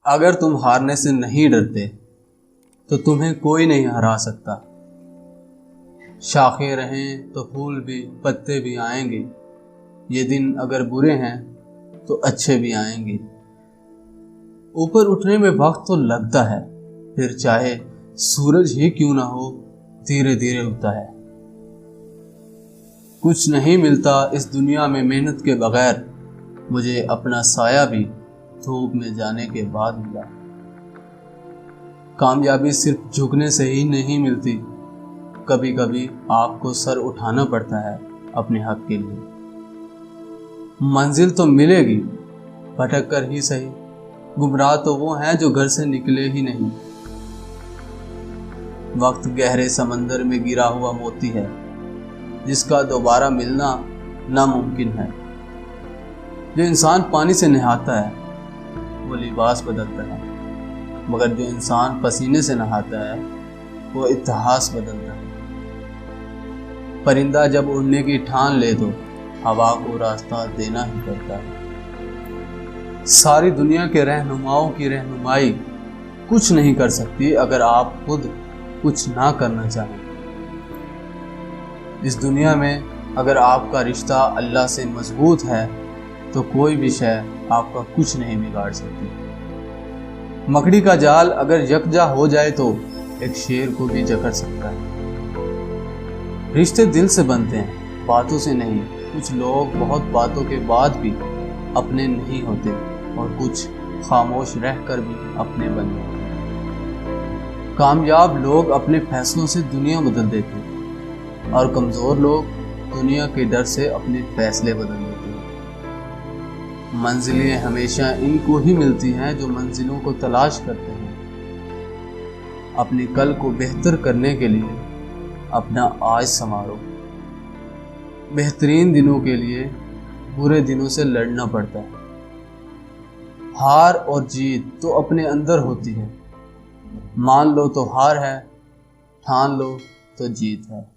اگر تم ہارنے سے نہیں ڈرتے تو تمہیں کوئی نہیں ہرا سکتا۔ شاخیں رہیں تو پھول بھی پتے بھی آئیں گے، یہ دن اگر برے ہیں تو اچھے بھی آئیں گے۔ اوپر اٹھنے میں وقت تو لگتا ہے، پھر چاہے سورج ہی کیوں نہ ہو دھیرے دھیرے اٹھتا ہے۔ کچھ نہیں ملتا اس دنیا میں محنت کے بغیر، مجھے اپنا سایہ بھی دھوپ میں جانے کے بعد ملا۔ کامیابی صرف جھکنے سے ہی نہیں ملتی، کبھی کبھی آپ کو سر اٹھانا پڑتا ہے اپنے حق کے لیے۔ منزل تو ملے گی، بھٹک کر ہی صحیح، گمراہ تو وہ ہیں جو گھر سے نکلے ہی نہیں۔ وقت گہرے سمندر میں گرا ہوا موتی ہے، جس کا دوبارہ ملنا ناممکن ہے۔ جو انسان پانی سے نہاتا ہے وہ لباس بدلتا ہے، مگر جو انسان پسینے سے نہاتا ہے وہ اتہاس بدلتا ہے۔ پرندہ جب اڑنے کی ٹھان لے تو ہوا کو راستہ دینا ہی پڑتا ہے۔ ساری دنیا کے رہنماؤں کی رہنمائی کچھ نہیں کر سکتی اگر آپ خود کچھ نہ کرنا چاہیں۔ اس دنیا میں اگر آپ کا رشتہ اللہ سے مضبوط ہے تو کوئی بھی شے آپ کا کچھ نہیں بگاڑ سکتی۔ مکڑی کا جال اگر یکجا ہو جائے تو ایک شیر کو بھی جکڑ سکتا ہے۔ رشتے دل سے بنتے ہیں، باتوں سے نہیں۔ کچھ لوگ بہت باتوں کے بعد بھی اپنے نہیں ہوتے اور کچھ خاموش رہ کر بھی اپنے بن جاتے ہیں۔ کامیاب لوگ اپنے فیصلوں سے دنیا بدل دیتے ہیں اور کمزور لوگ دنیا کے ڈر سے اپنے فیصلے بدل دیتے ہیں۔ منزلیں ہمیشہ ان کو ہی ملتی ہیں جو منزلوں کو تلاش کرتے ہیں۔ اپنے کل کو بہتر کرنے کے لیے اپنا آج سنوارو۔ بہترین دنوں کے لیے برے دنوں سے لڑنا پڑتا ہے۔ ہار اور جیت تو اپنے اندر ہوتی ہے، مان لو تو ہار ہے، ٹھان لو تو جیت ہے۔